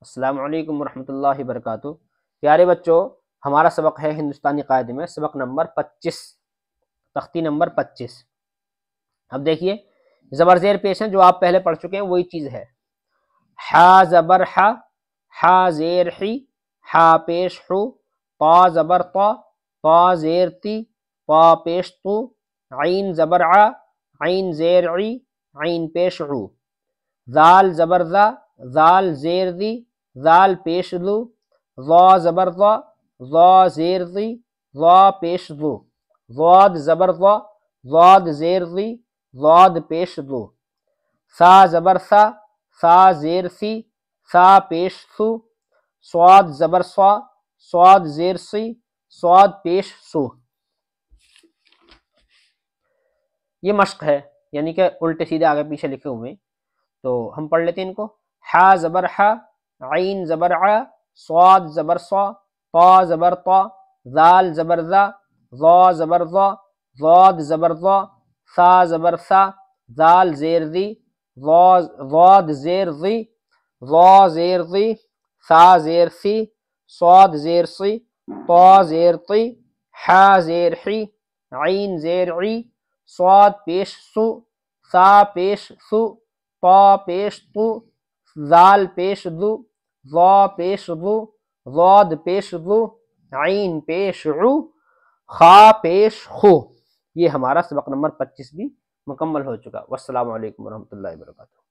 السلام علیکم ورحمۃ اللہ وبرکاتہ۔ پیارے بچوں، ہمارا سبق ہے ہندوستانی قاعدے میں، سبق نمبر 25، تختی نمبر 25۔ اب دیکھیے زبر زیر پیش ہیں جو آپ پہلے پڑھ چکے ہیں، وہی چیز ہے۔ حا زبر حا، حا زیر حی، حا پیش حو، طا زبر طا، طا زیر تی، طا پیش تو، عین زبر ع، عین زیر عی، عین پیش عو، ذال زبر ذا، ذال زیر ذی، ذال پیش ذو، ذا زبر ذا، ذا زیر ذی، ذا پیش ذو، ضاد زبر ذا، ضاد زیر ذی، ضاد پیش ذو، سا زبر سا، سا زیر سی، سا پیش سو، صاد زبر صا، صاد زیر سی، صاد پیش سو۔ یہ مشق ہے، یعنی کہ الٹے سیدھے آگے پیچھے لکھے ہوئے، تو ہم پڑھ لیتے ہیں ان کو۔ حا زبر حا، عین زبر ع، صاد زبر صا، طا زبر طا، ذال زبر ذا، ذا زبر ذا، ضاد زبر ذا، سا زبر سا، ذال زیر ذی، ضاد زیر ذی، ذا زیر ذی، سا زیر سی، صاد زیر سی، طا زیر طی، حا زیر حی، عین زیر عی، صاد پیش سو، سا پیش سو، طا پیش تو، ذال پیش ذو، ذا پیش ذو، ضاد پیش ذو، عین پیش عو، خا پیش خو۔ یہ ہمارا سبق نمبر 25 بھی مکمل ہو چکا۔ والسلام علیکم ورحمۃ اللہ وبرکاتہ۔